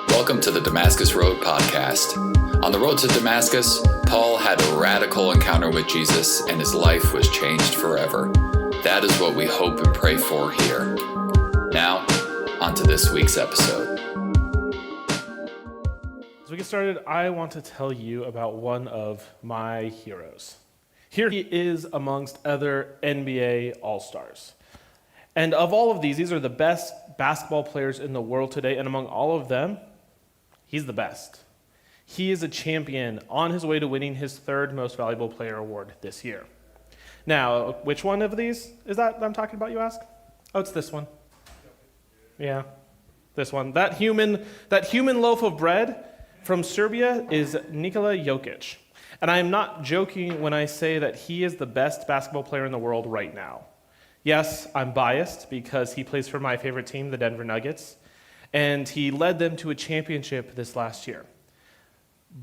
Welcome to the Damascus Road podcast. On the road to Damascus, Paul had a radical encounter with Jesus and his life was changed forever. That is what we hope and pray for here. Now, on to this week's episode. As we get started, I want to tell you about one of my heroes. Here he is amongst other NBA All-Stars. And of all of these are the best basketball players in the world today, and among all of them, he's the best. He is a champion on his way to winning his third most valuable player award this year. Now, which one of these is that I'm talking about, you ask? Oh, it's this one. Yeah, this one. That human loaf of bread from Serbia is Nikola Jokic. And I am not joking when I say that he is the best basketball player in the world right now. Yes, I'm biased because he plays for my favorite team, the Denver Nuggets, and he led them to a championship this last year.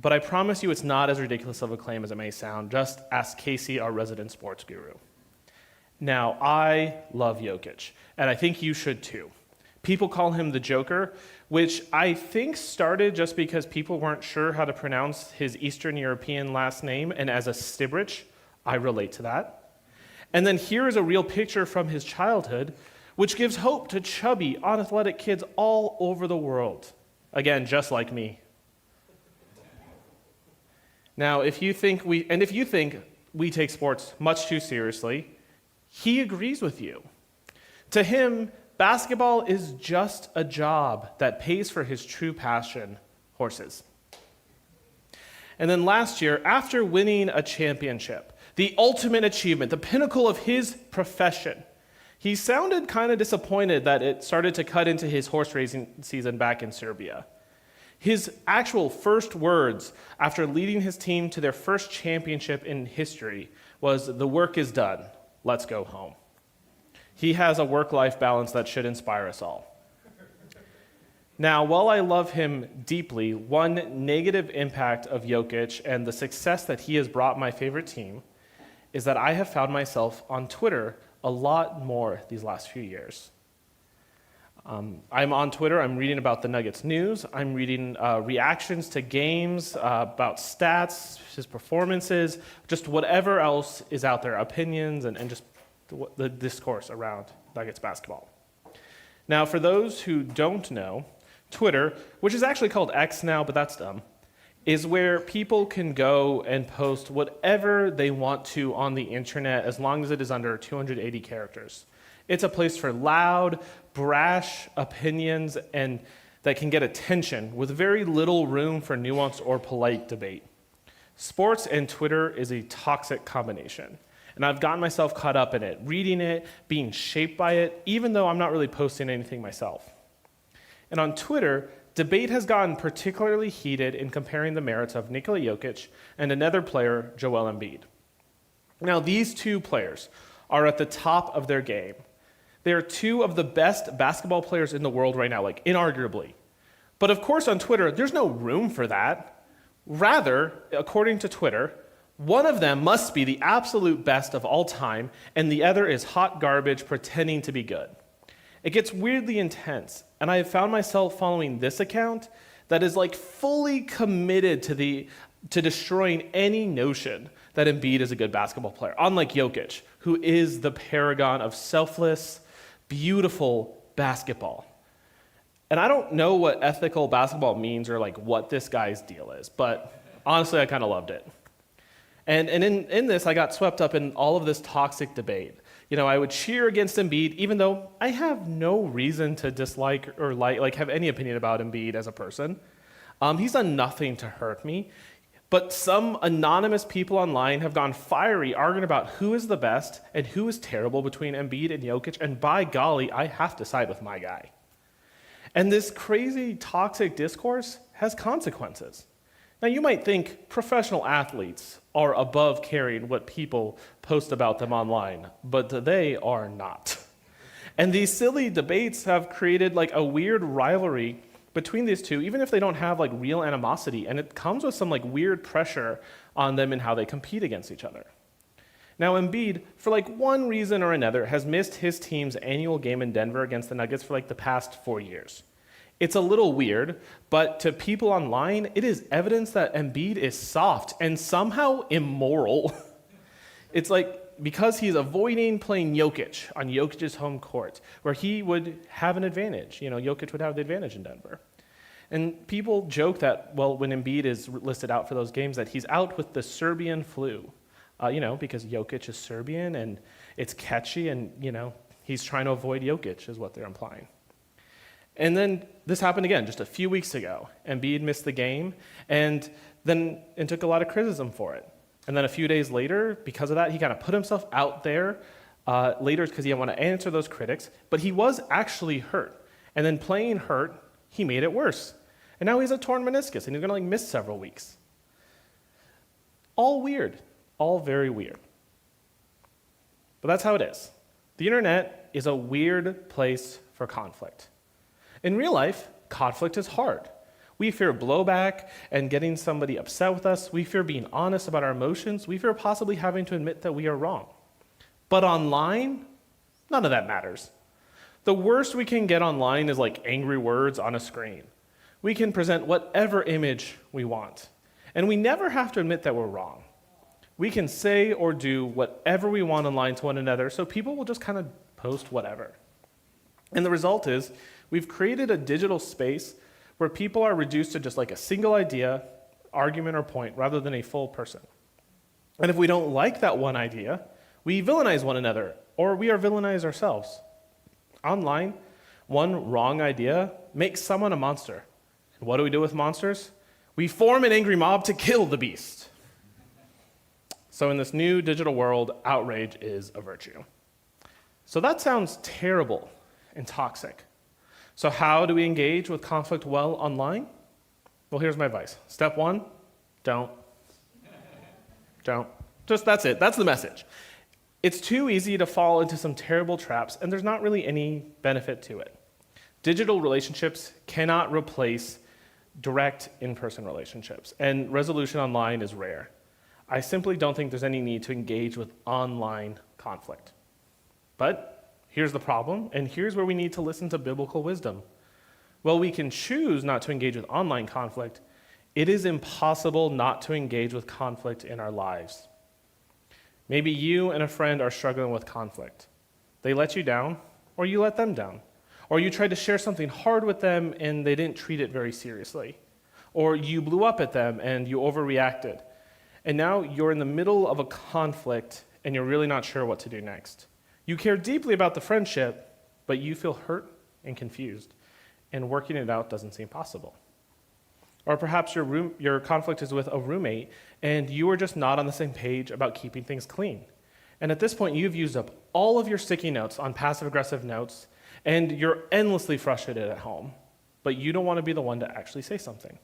But I promise you it's not as ridiculous of a claim as it may sound. Just ask Casey, our resident sports guru. Now, I love Jokic, and I think you should too. People call him the Joker, which I think started just because people weren't sure how to pronounce his Eastern European last name, and as a Stibrich, I relate to that. And then here is a real picture from his childhood, which gives hope to chubby, unathletic kids all over the world. Again, just like me. Now, if you think we take sports much too seriously, he agrees with you. To him, basketball is just a job that pays for his true passion, horses. And then last year, after winning a championship, the ultimate achievement, the pinnacle of his profession, he sounded kind of disappointed that it started to cut into his horse racing season back in Serbia. His actual first words after leading his team to their first championship in history was, "The work is done, let's go home." He has a work-life balance that should inspire us all. Now, while I love him deeply, one negative impact of Jokic and the success that he has brought my favorite team is that I have found myself on Twitter a lot more these last few years. I'm on Twitter, I'm reading about the Nuggets news, I'm reading reactions to games, about stats, his performances, just whatever else is out there, opinions, and just the discourse around Nuggets basketball. Now, for those who don't know, Twitter, which is actually called X now, but that's dumb, is where people can go and post whatever they want to on the internet as long as it is under 280 characters. It's a place for loud, brash opinions and that can get attention with very little room for nuance or polite debate. Sports and Twitter is a toxic combination. And I've gotten myself caught up in it, reading it, being shaped by it, even though I'm not really posting anything myself. And on Twitter, debate has gotten particularly heated in comparing the merits of Nikola Jokic and another player, Joel Embiid. Now, these two players are at the top of their game. They are two of the best basketball players in the world right now, like inarguably. But of course, on Twitter, there's no room for that. Rather, according to Twitter, one of them must be the absolute best of all time, and the other is hot garbage pretending to be good. It gets weirdly intense, and I have found myself following this account that is like fully committed to destroying any notion that Embiid is a good basketball player, unlike Jokic, who is the paragon of selfless, beautiful basketball. And I don't know what ethical basketball means or like what this guy's deal is, but honestly, I kind of loved it. And in this, I got swept up in all of this toxic debate. You know, I would cheer against Embiid, even though I have no reason to dislike or have any opinion about Embiid as a person. He's done nothing to hurt me. But some anonymous people online have gone fiery, arguing about who is the best and who is terrible between Embiid and Jokic, and by golly, I have to side with my guy. And this crazy, toxic discourse has consequences. Now, you might think professional athletes are above caring what people post about them online, but they are not. And these silly debates have created like a weird rivalry between these two, even if they don't have like real animosity, and it comes with some like weird pressure on them in how they compete against each other. Now, Embiid, for one reason or another, has missed his team's annual game in Denver against the Nuggets for the past 4 years. It's a little weird, but to people online, it is evidence that Embiid is soft and somehow immoral. It's because he's avoiding playing Jokic on Jokic's home court, where he would have an advantage. Jokic would have the advantage in Denver. And people joke that, when Embiid is listed out for those games, that he's out with the Serbian flu. Because Jokic is Serbian and it's catchy and, he's trying to avoid Jokic is what they're implying. And then this happened again just a few weeks ago. Embiid missed the game and took a lot of criticism for it. And then a few days later, because of that, he kind of put himself out there later because he didn't want to answer those critics, but he was actually hurt. And then playing hurt, he made it worse. And now he's a torn meniscus and he's going to miss several weeks. All weird. All very weird. But that's how it is. The internet is a weird place for conflict. In real life, conflict is hard. We fear blowback and getting somebody upset with us. We fear being honest about our emotions. We fear possibly having to admit that we are wrong. But online, none of that matters. The worst we can get online is angry words on a screen. We can present whatever image we want. And we never have to admit that we're wrong. We can say or do whatever we want online to one another, so people will just kind of post whatever. And the result is we've created a digital space where people are reduced to just a single idea, argument, or point, rather than a full person. And if we don't like that one idea, we villainize one another, or we are villainized ourselves. Online, one wrong idea makes someone a monster. And what do we do with monsters? We form an angry mob to kill the beast. So in this new digital world, outrage is a virtue. So that sounds terrible and toxic. So how do we engage with conflict well online? Well, here's my advice. Step 1, don't. Don't. That's it. That's the message. It's too easy to fall into some terrible traps, and there's not really any benefit to it. Digital relationships cannot replace direct in-person relationships, and resolution online is rare. I simply don't think there's any need to engage with online conflict. But here's the problem, and here's where we need to listen to biblical wisdom. While we can choose not to engage with online conflict, it is impossible not to engage with conflict in our lives. Maybe you and a friend are struggling with conflict. They let you down, or you let them down. Or you tried to share something hard with them and they didn't treat it very seriously. Or you blew up at them and you overreacted. And now you're in the middle of a conflict and you're really not sure what to do next. You care deeply about the friendship, but you feel hurt and confused, and working it out doesn't seem possible. Or perhaps your conflict is with a roommate and you are just not on the same page about keeping things clean. And at this point, you've used up all of your sticky notes on passive-aggressive notes and you're endlessly frustrated at home, but you don't want to be the one to actually say something.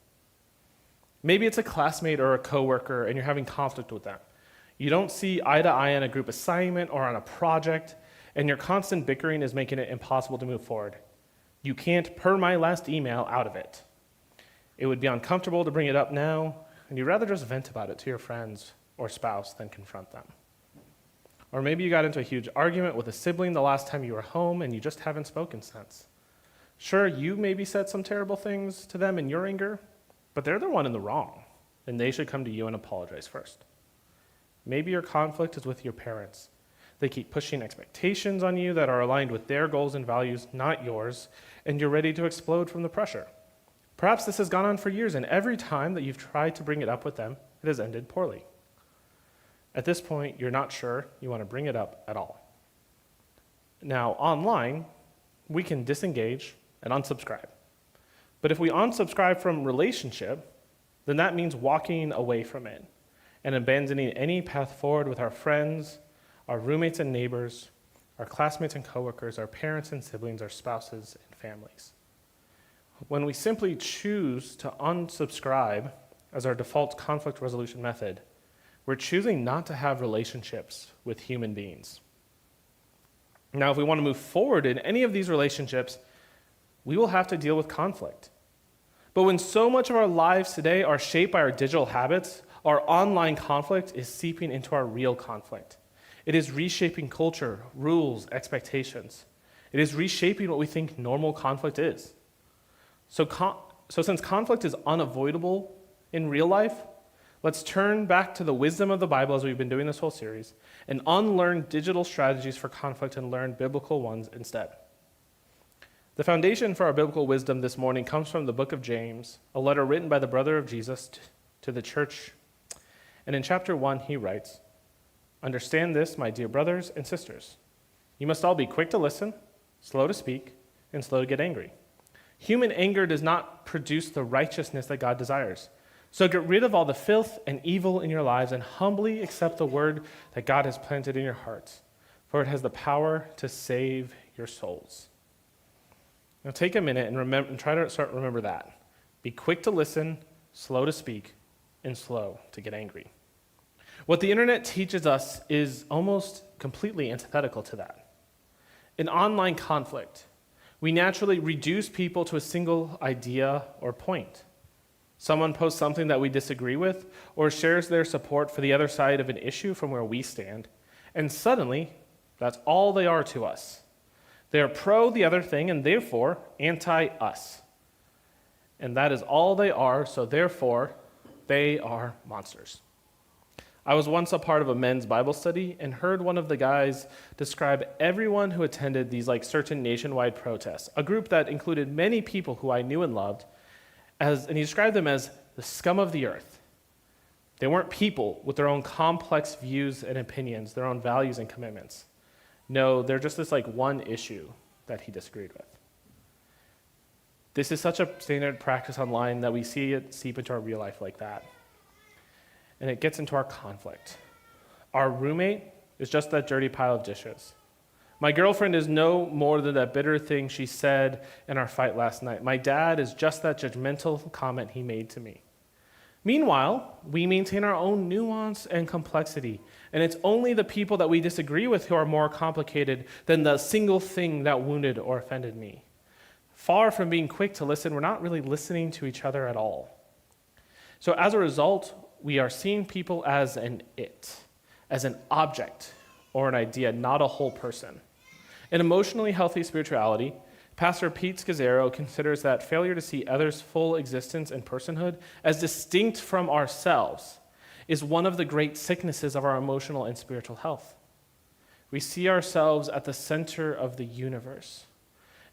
Maybe it's a classmate or a coworker and you're having conflict with them. You don't see eye to eye on a group assignment or on a project, and your constant bickering is making it impossible to move forward. You can't, per my last email, out of it. It would be uncomfortable to bring it up now, and you'd rather just vent about it to your friends or spouse than confront them. Or maybe you got into a huge argument with a sibling the last time you were home and you just haven't spoken since. Sure, you maybe said some terrible things to them in your anger, but they're the one in the wrong, and they should come to you and apologize first. Maybe your conflict is with your parents. They keep pushing expectations on you that are aligned with their goals and values, not yours, and you're ready to explode from the pressure. Perhaps this has gone on for years, and every time that you've tried to bring it up with them, it has ended poorly. At this point, you're not sure you want to bring it up at all. Now, online, we can disengage and unsubscribe. But if we unsubscribe from relationship, then that means walking away from it and abandoning any path forward with our friends, our roommates and neighbors, our classmates and coworkers, our parents and siblings, our spouses and families. When we simply choose to unsubscribe as our default conflict resolution method, we're choosing not to have relationships with human beings. Now, if we want to move forward in any of these relationships, we will have to deal with conflict. But when so much of our lives today are shaped by our digital habits, our online conflict is seeping into our real conflict. It is reshaping culture, rules, expectations. It is reshaping what we think normal conflict is. So since conflict is unavoidable in real life, let's turn back to the wisdom of the Bible as we've been doing this whole series and unlearn digital strategies for conflict and learn biblical ones instead. The foundation for our biblical wisdom this morning comes from the book of James, a letter written by the brother of Jesus to the church. And in chapter 1, he writes, "Understand this, my dear brothers and sisters. You must all be quick to listen, slow to speak, and slow to get angry. Human anger does not produce the righteousness that God desires. So get rid of all the filth and evil in your lives and humbly accept the word that God has planted in your hearts, for it has the power to save your souls." Now take a minute and try to remember that. Be quick to listen, slow to speak, and slow to get angry. What the internet teaches us is almost completely antithetical to that. In online conflict, we naturally reduce people to a single idea or point. Someone posts something that we disagree with or shares their support for the other side of an issue from where we stand, and suddenly, that's all they are to us. They are pro the other thing and therefore anti-us. And that is all they are, so therefore, they are monsters. I was once a part of a men's Bible study and heard one of the guys describe everyone who attended these certain nationwide protests, a group that included many people who I knew and loved, and he described them as the scum of the earth. They weren't people with their own complex views and opinions, their own values and commitments. No, they're just this one issue that he disagreed with. This is such a standard practice online that we see it seep into our real life like that. And it gets into our conflict. Our roommate is just that dirty pile of dishes. My girlfriend is no more than that bitter thing she said in our fight last night. My dad is just that judgmental comment he made to me. Meanwhile, we maintain our own nuance and complexity, and it's only the people that we disagree with who are more complicated than the single thing that wounded or offended me. Far from being quick to listen, we're not really listening to each other at all. So as a result, we are seeing people as an it, as an object or an idea, not a whole person. In emotionally healthy spirituality, Pastor Pete Scazzaro considers that failure to see others' full existence and personhood as distinct from ourselves is one of the great sicknesses of our emotional and spiritual health. We see ourselves at the center of the universe,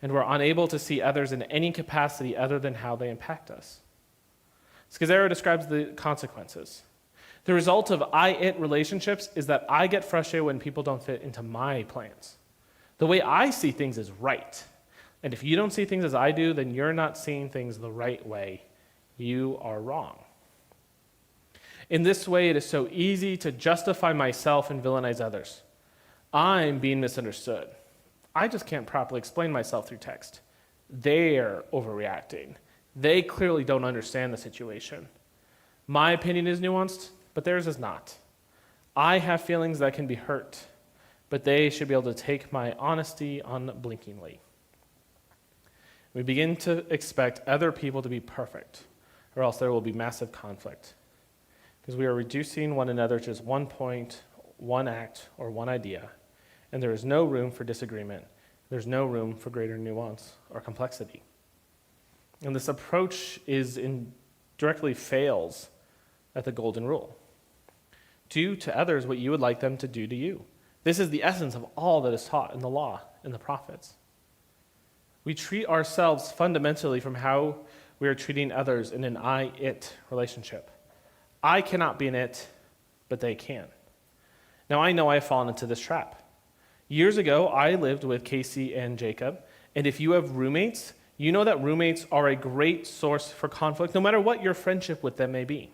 and we're unable to see others in any capacity other than how they impact us. Scazzaro describes the consequences. The result of I-it relationships is that I get frustrated when people don't fit into my plans. The way I see things is right. And if you don't see things as I do, then you're not seeing things the right way. You are wrong. In this way, it is so easy to justify myself and villainize others. I'm being misunderstood. I just can't properly explain myself through text. They're overreacting. They clearly don't understand the situation. My opinion is nuanced, but theirs is not. I have feelings that can be hurt, but they should be able to take my honesty unblinkingly. We begin to expect other people to be perfect, or else there will be massive conflict, because we are reducing one another to just one point, one act, or one idea, and there is no room for disagreement. There's no room for greater nuance or complexity. And this approach directly fails at the golden rule. Do to others what you would like them to do to you. This is the essence of all that is taught in the law and the prophets. We treat ourselves fundamentally from how we are treating others in an I-it relationship. I cannot be an it, but they can. Now, I know I've fallen into this trap. Years ago, I lived with Casey and Jacob, and if you have roommates, you know that roommates are a great source for conflict, no matter what your friendship with them may be.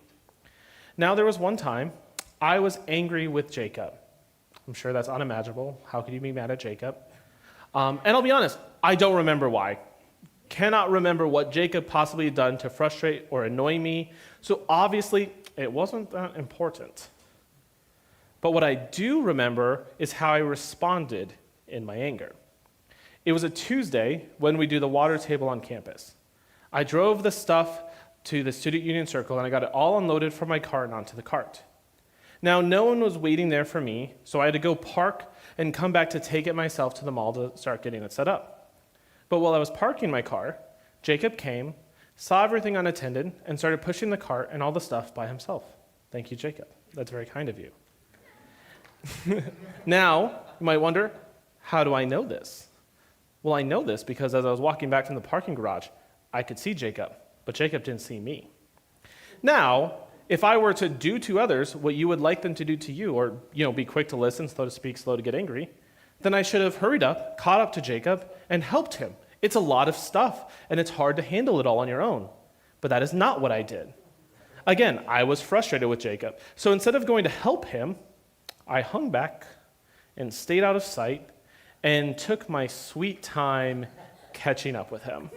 Now, there was one time I was angry with Jacob. I'm sure that's unimaginable. How could you be mad at Jacob? And I'll be honest, I don't remember why. Cannot remember what Jacob possibly had done to frustrate or annoy me. So obviously, it wasn't that important. But what I do remember is how I responded in my anger. It was a Tuesday when we do the water table on campus. I drove the stuff to the student union circle and I got it all unloaded from my cart and onto the cart. Now, no one was waiting there for me, so I had to go park and come back to take it myself to the mall to start getting it set up. But while I was parking my car, Jacob came, saw everything unattended, and started pushing the cart and all the stuff by himself. Thank you, Jacob. That's very kind of you. Now, you might wonder, how do I know this? Well, I know this because as I was walking back from the parking garage, I could see Jacob, but Jacob didn't see me. Now, if I were to do to others what you would like them to do to you, or be quick to listen, slow to speak, slow to get angry, then I should have hurried up, caught up to Jacob, and helped him. It's a lot of stuff, and it's hard to handle it all on your own. But that is not what I did. Again, I was frustrated with Jacob. So instead of going to help him, I hung back and stayed out of sight and took my sweet time catching up with him.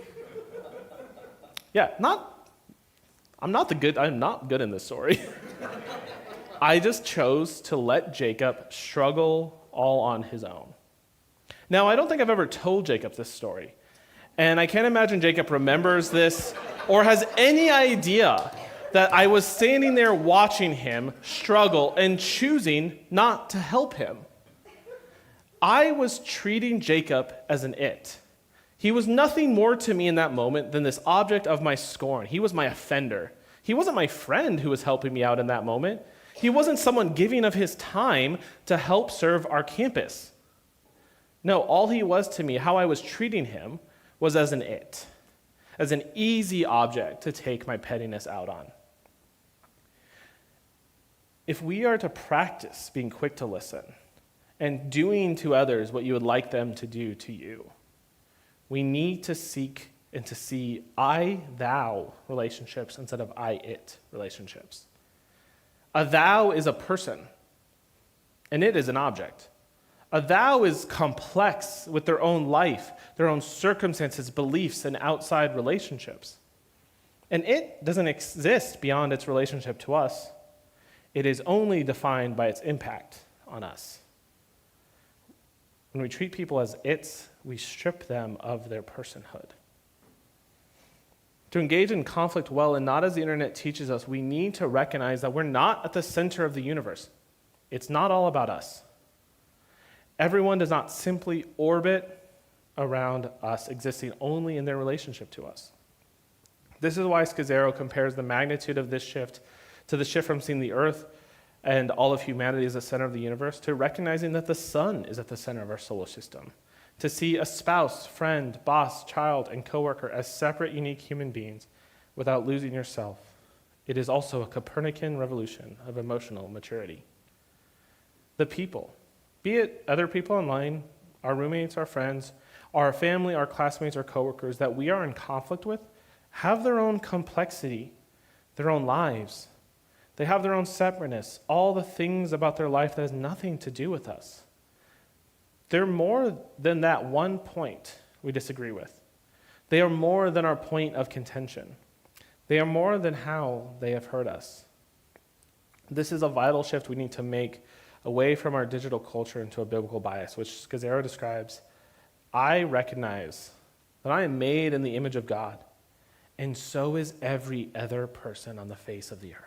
Yeah, I'm not good in this story. I just chose to let Jacob struggle all on his own. Now, I don't think I've ever told Jacob this story, and I can't imagine Jacob remembers this or has any idea that I was standing there watching him struggle and choosing not to help him. I was treating Jacob as an it. He was nothing more to me in that moment than this object of my scorn. He was my offender. He wasn't my friend who was helping me out in that moment. He wasn't someone giving of his time to help serve our campus. No, all he was to me, how I was treating him, was as an it, as an easy object to take my pettiness out on. If we are to practice being quick to listen and doing to others what you would like them to do to you, we need to seek and to see I-thou relationships instead of I-it relationships. A thou is a person, and it is an object. A thou is complex with their own life, their own circumstances, beliefs, and outside relationships. And it doesn't exist beyond its relationship to us. It is only defined by its impact on us. When we treat people as its, we strip them of their personhood. To engage in conflict well and not as the internet teaches us, we need to recognize that we're not at the center of the universe. It's not all about us. Everyone does not simply orbit around us, existing only in their relationship to us. This is why Scazzero compares the magnitude of this shift to the shift from seeing the earth and all of humanity as the center of the universe to recognizing that the sun is at the center of our solar system. To see a spouse, friend, boss, child, and coworker as separate, unique human beings without losing yourself. It is also a Copernican revolution of emotional maturity. The people, be it other people online, our roommates, our friends, our family, our classmates, our coworkers that we are in conflict with, have their own complexity, their own lives. They have their own separateness, all the things about their life that has nothing to do with us. They're more than that one point we disagree with. They are more than our point of contention. They are more than how they have hurt us. This is a vital shift we need to make away from our digital culture into a biblical bias, which Scazzero describes. I recognize that I am made in the image of God, and so is every other person on the face of the earth.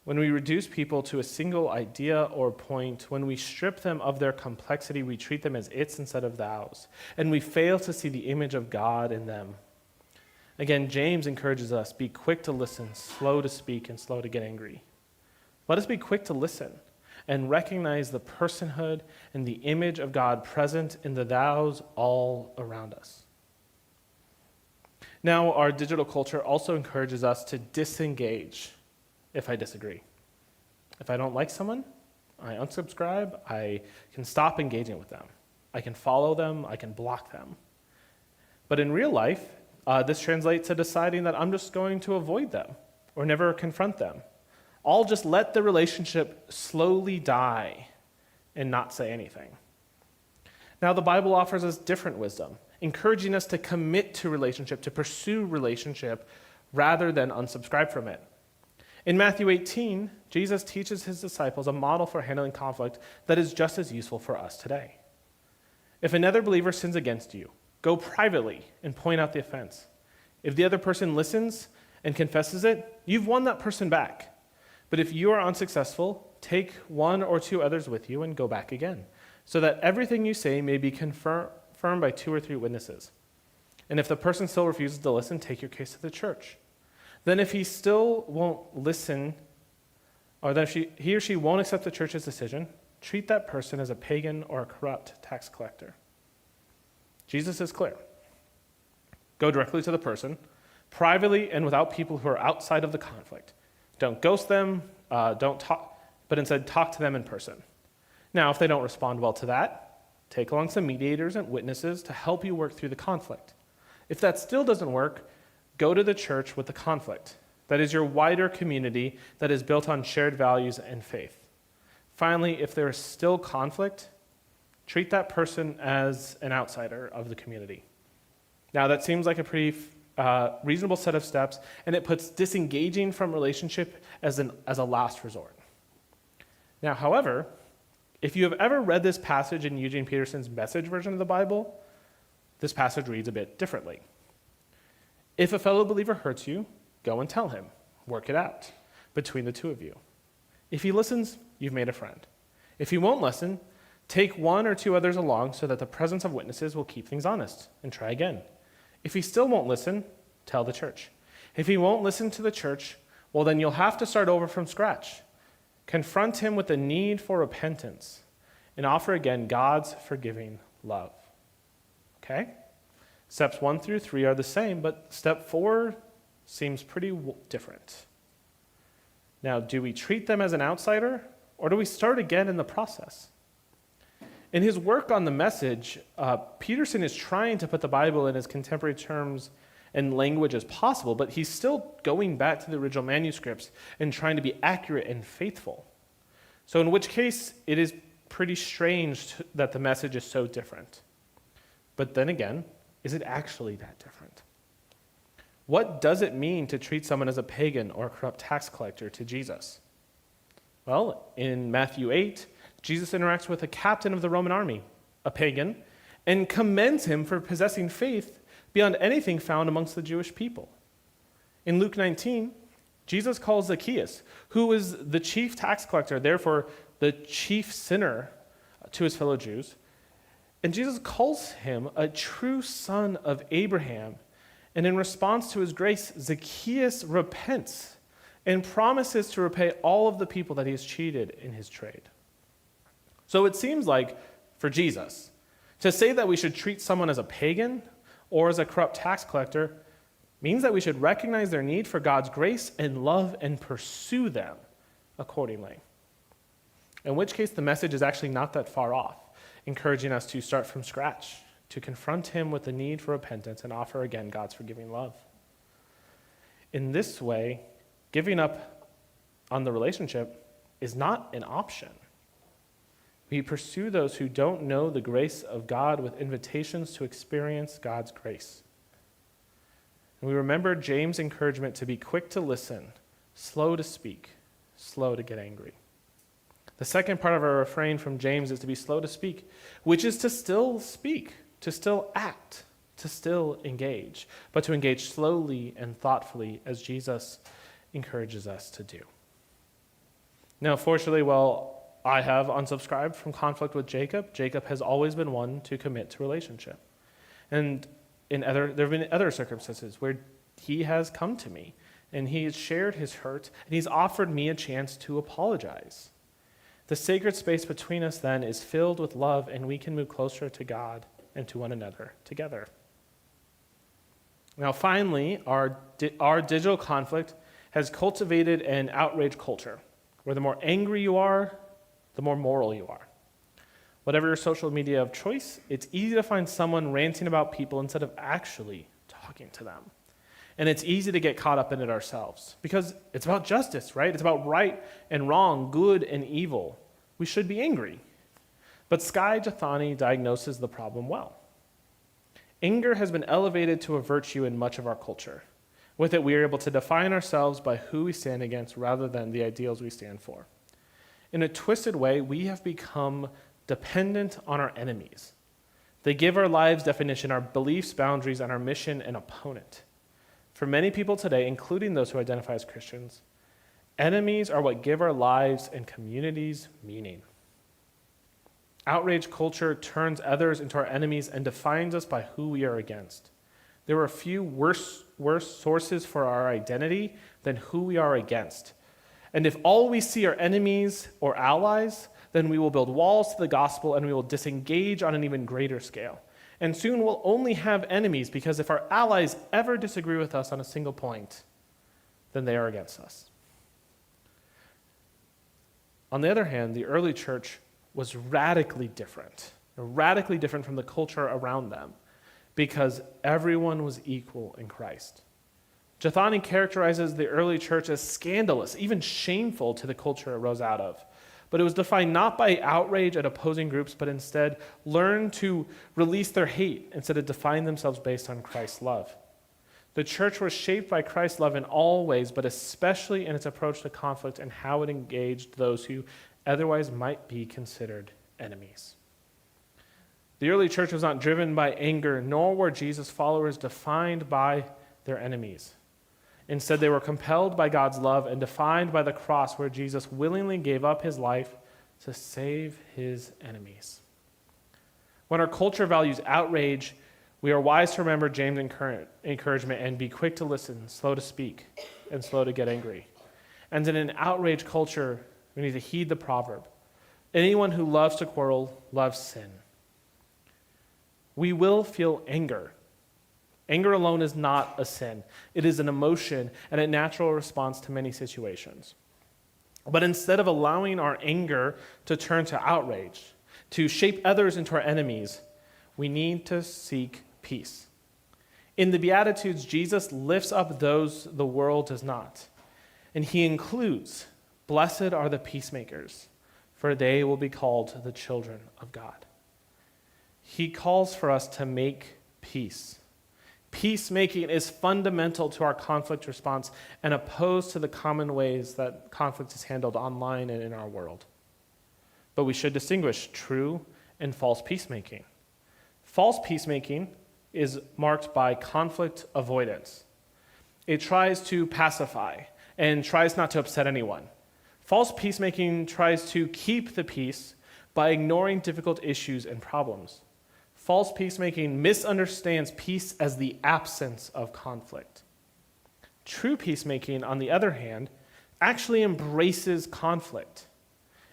When we reduce people to a single idea or point, when we strip them of their complexity, we treat them as its instead of thous, and we fail to see the image of God in them. Again, James encourages us, be quick to listen, slow to speak, and slow to get angry. Let us be quick to listen and recognize the personhood and the image of God present in the thous all around us. Now, our digital culture also encourages us to disengage if I disagree. If I don't like someone, I unsubscribe, I can stop engaging with them. I can follow them, I can block them. But in real life, this translates to deciding that I'm just going to avoid them or never confront them. I'll just let the relationship slowly die and not say anything. Now, the Bible offers us different wisdom, encouraging us to commit to relationship, to pursue relationship, rather than unsubscribe from it. In Matthew 18, Jesus teaches his disciples a model for handling conflict that is just as useful for us today. If another believer sins against you, go privately and point out the offense. If the other person listens and confesses it, you've won that person back. But if you are unsuccessful, take one or two others with you and go back again, so that everything you say may be confirmed by 2 or 3 witnesses. And if the person still refuses to listen, take your case to the church. Then if he still won't listen, or that he or she won't accept the church's decision, treat that person as a pagan or a corrupt tax collector. Jesus is clear. Go directly to the person, privately and without people who are outside of the conflict. Don't ghost them, don't talk, but instead talk to them in person. Now, if they don't respond well to that, take along some mediators and witnesses to help you work through the conflict. If that still doesn't work, go to the church with the conflict. That is your wider community that is built on shared values and faith. Finally, if there is still conflict, treat that person as an outsider of the community. Now, that seems like a pretty reasonable set of steps, and it puts disengaging from relationship as a last resort. Now, however, if you have ever read this passage in Eugene Peterson's Message version of the Bible, this passage reads a bit differently. If a fellow believer hurts you, go and tell him. Work it out between the two of you. If he listens, you've made a friend. If he won't listen, take 1 or 2 others along so that the presence of witnesses will keep things honest, and try again. If he still won't listen, tell the church. If he won't listen to the church, well, then you'll have to start over from scratch. Confront him with the need for repentance and offer again God's forgiving love. Okay? Steps 1 through 3 are the same, but step 4 seems pretty different. Now, do we treat them as an outsider, or do we start again in the process? In his work on the Message, Peterson is trying to put the Bible in as contemporary terms and language as possible, but he's still going back to the original manuscripts and trying to be accurate and faithful. So in which case, it is pretty strange that the Message is so different. But then again, is it actually that different? What does it mean to treat someone as a pagan or a corrupt tax collector to Jesus? Well, in Matthew 8, Jesus interacts with a captain of the Roman army, a pagan, and commends him for possessing faith beyond anything found amongst the Jewish people. In Luke 19, Jesus calls Zacchaeus, who was the chief tax collector, therefore the chief sinner to his fellow Jews, and Jesus calls him a true son of Abraham. And in response to his grace, Zacchaeus repents and promises to repay all of the people that he has cheated in his trade. So it seems like, for Jesus, to say that we should treat someone as a pagan or as a corrupt tax collector means that we should recognize their need for God's grace and love and pursue them accordingly. In which case, the Message is actually not that far off, encouraging us to start from scratch, to confront him with the need for repentance and offer again God's forgiving love. In this way, giving up on the relationship is not an option. We pursue those who don't know the grace of God with invitations to experience God's grace. And we remember James' encouragement to be quick to listen, slow to speak, slow to get angry. The second part of our refrain from James is to be slow to speak, which is to still speak, to still act, to still engage, but to engage slowly and thoughtfully as Jesus encourages us to do. Now, fortunately, I have unsubscribed from conflict with Jacob. Jacob has always been one to commit to relationship. And there have been other circumstances where he has come to me and he has shared his hurt and he's offered me a chance to apologize. The sacred space between us then is filled with love, and we can move closer to God and to one another together. Now, finally, our digital conflict has cultivated an outrage culture where the more angry you are, the more moral you are. Whatever your social media of choice, it's easy to find someone ranting about people instead of actually talking to them. And it's easy to get caught up in it ourselves because it's about justice, right? It's about right and wrong, good and evil. We should be angry. But Skye Jethani diagnoses the problem well. Anger has been elevated to a virtue in much of our culture. With it, we are able to define ourselves by who we stand against rather than the ideals we stand for. In a twisted way, we have become dependent on our enemies. They give our lives definition, our beliefs, boundaries, and our mission an opponent. For many people today, including those who identify as Christians, Enemies are what give our lives and communities meaning. Outrage culture turns others into our enemies and defines us by who we are against. There are few worse sources for our identity than who we are against. And if all we see are enemies or allies, then we will build walls to the gospel and we will disengage on an even greater scale. And soon we'll only have enemies because if our allies ever disagree with us on a single point, then they are against us. On the other hand, the early church was radically different from the culture around them, because everyone was equal in Christ. Jathani characterizes the early church as scandalous, even shameful to the culture it rose out of. But it was defined not by outrage at opposing groups, but instead learn to release their hate instead of define themselves based on Christ's love. The church was shaped by Christ's love in all ways, but especially in its approach to conflict and how it engaged those who otherwise might be considered enemies. The early church was not driven by anger, nor were Jesus' followers defined by their enemies. Instead, they were compelled by God's love and defined by the cross, where Jesus willingly gave up his life to save his enemies. When our culture values outrage, we are wise to remember James' encouragement and be quick to listen, slow to speak, and slow to get angry. And in an outrage culture, we need to heed the proverb: anyone who loves to quarrel loves sin. We will feel anger. Anger alone is not a sin. It is an emotion and a natural response to many situations. But instead of allowing our anger to turn to outrage, to shape others into our enemies, we need to seek peace. In the Beatitudes, Jesus lifts up those the world does not. And he includes, "Blessed are the peacemakers, for they will be called the children of God." He calls for us to make peace. Peacemaking is fundamental to our conflict response and opposed to the common ways that conflict is handled online and in our world. But we should distinguish true and false peacemaking. False peacemaking is marked by conflict avoidance. It tries to pacify and tries not to upset anyone. False peacemaking tries to keep the peace by ignoring difficult issues and problems. False peacemaking misunderstands peace as the absence of conflict. True peacemaking, on the other hand, actually embraces conflict.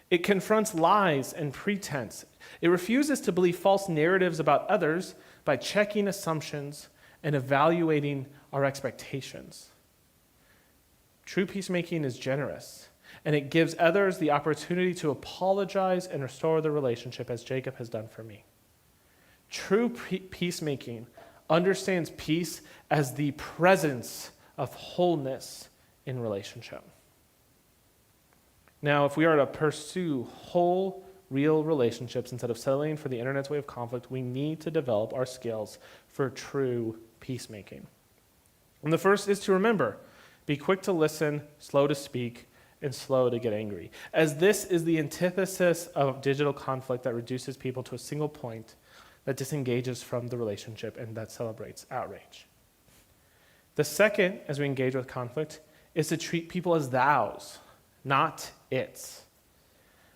It confronts lies and pretense. It refuses to believe false narratives about others by checking assumptions and evaluating our expectations. True peacemaking is generous, and it gives others the opportunity to apologize and restore the relationship, as Jacob has done for me. True peacemaking understands peace as the presence of wholeness in relationship. Now, if we are to pursue whole, real relationships instead of settling for the internet's way of conflict, we need to develop our skills for true peacemaking. And the first is to remember, be quick to listen, slow to speak, and slow to get angry, as this is the antithesis of digital conflict that reduces people to a single point, that disengages from the relationship, and that celebrates outrage. The second, as we engage with conflict, is to treat people as thous, not its.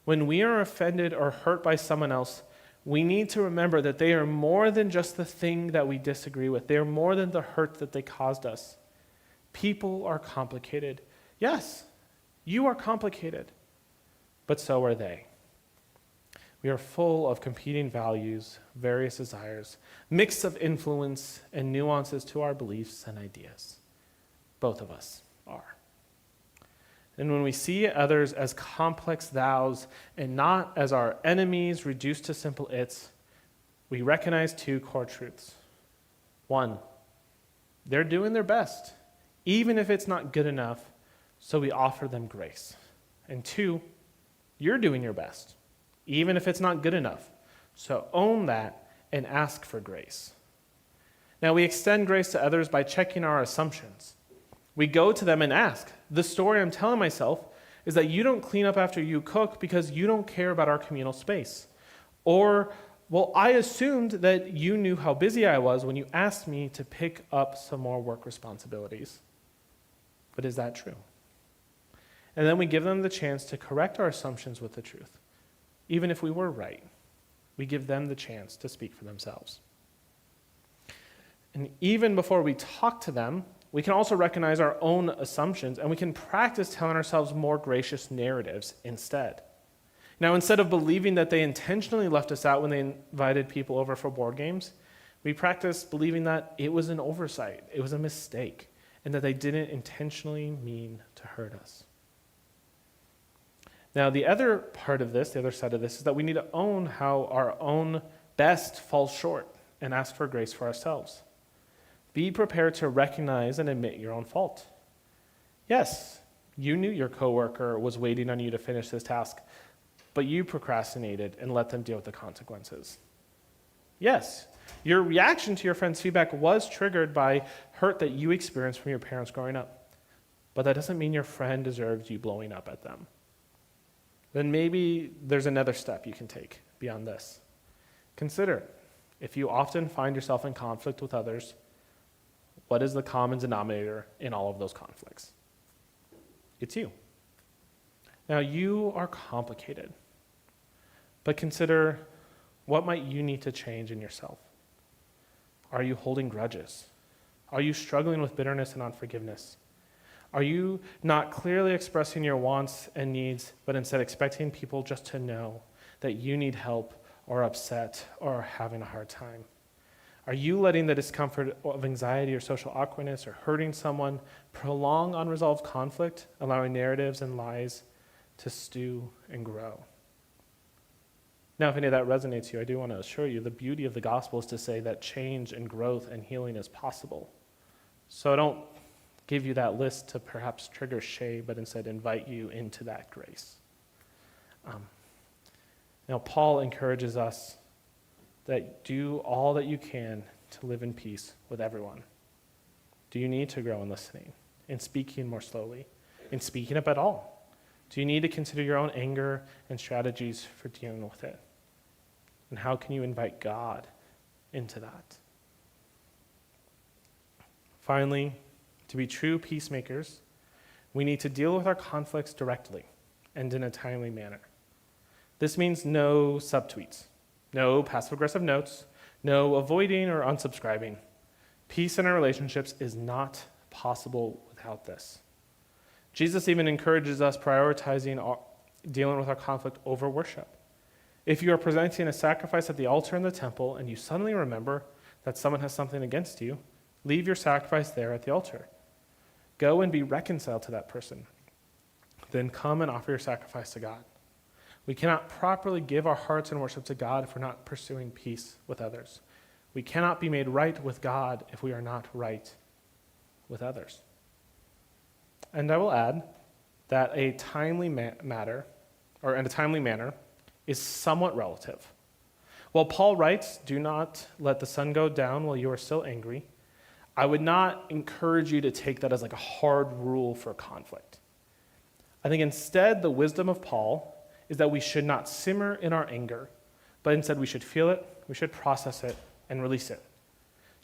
When we are offended or hurt by someone else, we need to remember that they are more than just the thing that we disagree with. They are more than the hurt that they caused us. People are complicated. Yes, you are complicated, but so are they. We are full of competing values, various desires, mix of influence and nuances to our beliefs and ideas. Both of us are. And when we see others as complex thous and not as our enemies reduced to simple its, we recognize two core truths. One, they're doing their best, even if it's not good enough, so we offer them grace. And two, you're doing your best, even if it's not good enough. So own that and ask for grace. Now, we extend grace to others by checking our assumptions. We go to them and ask, the story I'm telling myself is that you don't clean up after you cook because you don't care about our communal space. Or, well, I assumed that you knew how busy I was when you asked me to pick up some more work responsibilities. But is that true? And then we give them the chance to correct our assumptions with the truth. Even if we were right, we give them the chance to speak for themselves. And even before we talk to them, we can also recognize our own assumptions, and we can practice telling ourselves more gracious narratives instead. Now, instead of believing that they intentionally left us out when they invited people over for board games, we practice believing that it was an oversight, it was a mistake, and that they didn't intentionally mean to hurt us. Now, the other part of this, the other side of this, is that we need to own how our own best falls short and ask for grace for ourselves. Be prepared to recognize and admit your own fault. Yes, you knew your coworker was waiting on you to finish this task, but you procrastinated and let them deal with the consequences. Yes, your reaction to your friend's feedback was triggered by hurt that you experienced from your parents growing up, but that doesn't mean your friend deserves you blowing up at them. Then maybe there's another step you can take beyond this. Consider, if you often find yourself in conflict with others, what is the common denominator in all of those conflicts? It's you. Now, you are complicated, but consider, what might you need to change in yourself? Are you holding grudges? Are you struggling with bitterness and unforgiveness? Are you not clearly expressing your wants and needs, but instead expecting people just to know that you need help or upset or are having a hard time? Are you letting the discomfort of anxiety or social awkwardness or hurting someone prolong unresolved conflict, allowing narratives and lies to stew and grow? Now, if any of that resonates you, I do want to assure you the beauty of the gospel is to say that change and growth and healing is possible. So I don't give you that list to perhaps trigger shame, but instead invite you into that grace. Now, Paul encourages us that do all that you can to live in peace with everyone. Do you need to grow in listening, in speaking more slowly, in speaking up at all? Do you need to consider your own anger and strategies for dealing with it? And how can you invite God into that? Finally, to be true peacemakers, we need to deal with our conflicts directly and in a timely manner. This means no subtweets, no passive-aggressive notes, no avoiding or unsubscribing. Peace in our relationships is not possible without this. Jesus even encourages us prioritizing dealing with our conflict over worship. If you are presenting a sacrifice at the altar in the temple and you suddenly remember that someone has something against you, leave your sacrifice there at the altar. Go and be reconciled to that person. Then come and offer your sacrifice to God. We cannot properly give our hearts in worship to God if we're not pursuing peace with others. We cannot be made right with God if we are not right with others. And I will add that a timely manner is somewhat relative. While Paul writes, "Do not let the sun go down while you are still angry," I would not encourage you to take that as like a hard rule for conflict. I think instead the wisdom of Paul is that we should not simmer in our anger, but instead we should feel it, we should process it, and release it.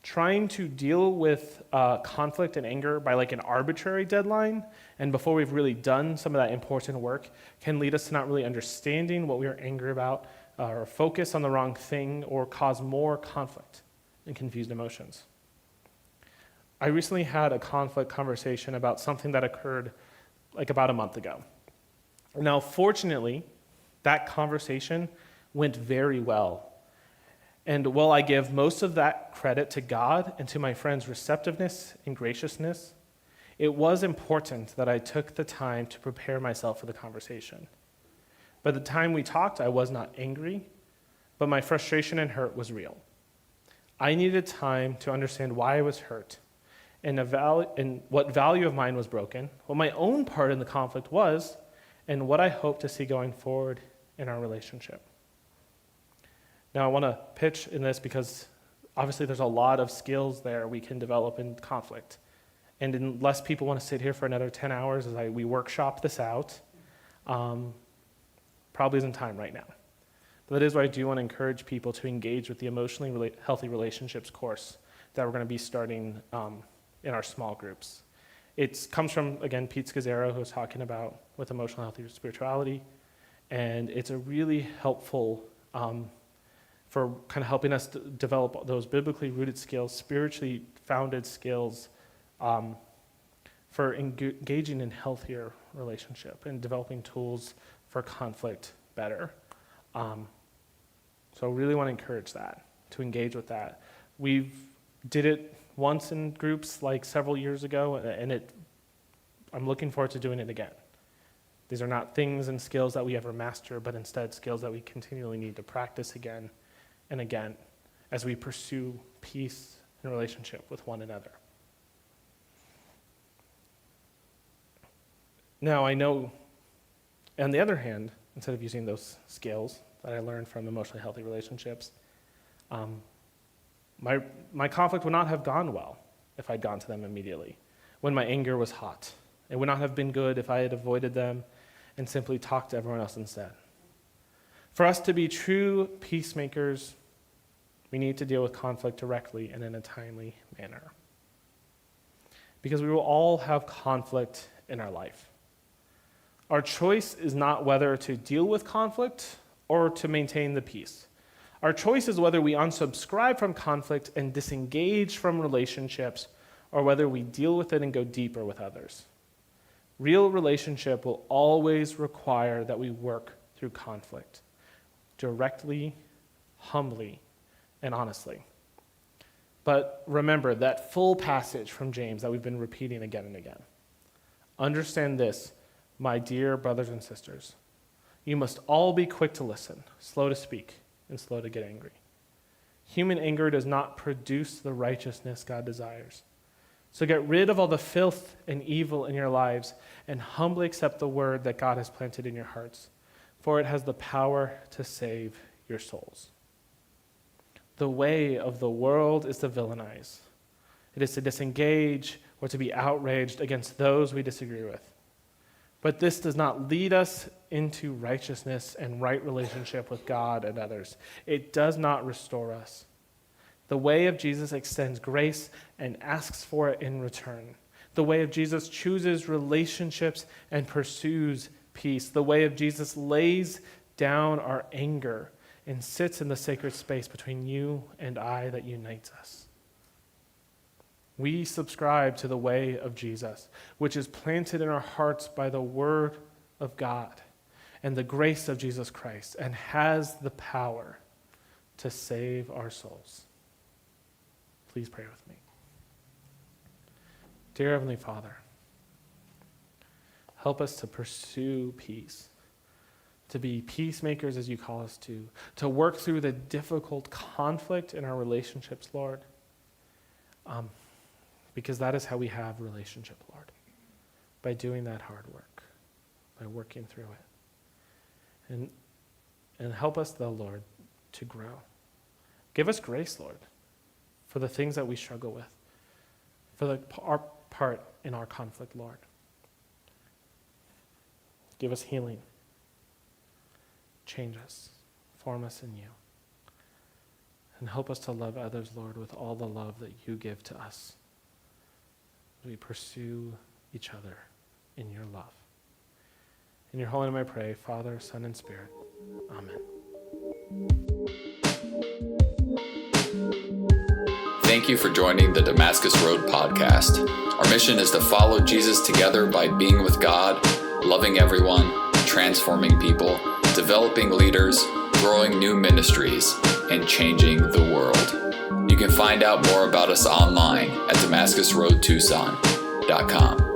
Trying to deal with conflict and anger by like an arbitrary deadline, and before we've really done some of that important work, can lead us to not really understanding what we are angry about, or focus on the wrong thing, or cause more conflict and confused emotions. I recently had a conflict conversation about something that occurred like about a month ago. Now, fortunately, that conversation went very well. And while I give most of that credit to God and to my friend's receptiveness and graciousness, it was important that I took the time to prepare myself for the conversation. By the time we talked, I was not angry, but my frustration and hurt was real. I needed time to understand why I was hurt and what value of mine was broken, what my own part in the conflict was, and what I hope to see going forward in our relationship. Now, I want to pitch in this because obviously there's a lot of skills there we can develop in conflict. And unless people want to sit here for another 10 hours as we workshop this out, probably isn't time right now. But that is why I do want to encourage people to engage with the emotionally healthy relationships course that we're going to be starting in our small groups. It comes from, again, Pete Scazzaro, who's talking about with emotional healthy spirituality. And it's a really helpful for kind of helping us to develop those biblically rooted skills, spiritually founded skills for engaging in healthier relationship and developing tools for conflict better. So I really want to encourage that, to engage with that. We've did it once in groups like several years ago, and I'm looking forward to doing it again. These are not things and skills that we ever master, but instead skills that we continually need to practice again and again as we pursue peace in relationship with one another. Now, I know, on the other hand, instead of using those skills that I learned from emotionally healthy relationships, my conflict would not have gone well if I'd gone to them immediately, when my anger was hot. It would not have been good if I had avoided them and simply talked to everyone else instead. For us to be true peacemakers, we need to deal with conflict directly and in a timely manner. Because we will all have conflict in our life. Our choice is not whether to deal with conflict or to maintain the peace. Our choice is whether we unsubscribe from conflict and disengage from relationships, or whether we deal with it and go deeper with others. Real relationship will always require that we work through conflict, directly, humbly, and honestly. But remember that full passage from James that we've been repeating again and again. Understand this, my dear brothers and sisters. You must all be quick to listen, slow to speak, and slow to get angry. Human anger does not produce the righteousness God desires. So get rid of all the filth and evil in your lives and humbly accept the word that God has planted in your hearts, for it has the power to save your souls. The way of the world is to villainize. It is to disengage or to be outraged against those we disagree with. But this does not lead us into righteousness and right relationship with God and others. It does not restore us. The way of Jesus extends grace and asks for it in return. The way of Jesus chooses relationships and pursues peace. The way of Jesus lays down our anger and sits in the sacred space between you and I that unites us. We subscribe to the way of Jesus, which is planted in our hearts by the word of God and the grace of Jesus Christ, and has the power to save our souls. Please pray with me. Dear Heavenly Father, help us to pursue peace, to be peacemakers as you call us to work through the difficult conflict in our relationships, Lord, because that is how we have relationship, Lord, by doing that hard work, by working through it. And help us, though, Lord, to grow. Give us grace, Lord, for the things that we struggle with, for our part in our conflict, Lord. Give us healing. Change us. Form us in you. And help us to love others, Lord, with all the love that you give to us. We pursue each other in your love. In your holy name I pray, Father, Son, and Spirit. Amen. Thank you for joining the Damascus Road podcast. Our mission is to follow Jesus together by being with God, loving everyone, transforming people, developing leaders, growing new ministries, and changing the world. You can find out more about us online at DamascusRoadTucson.com.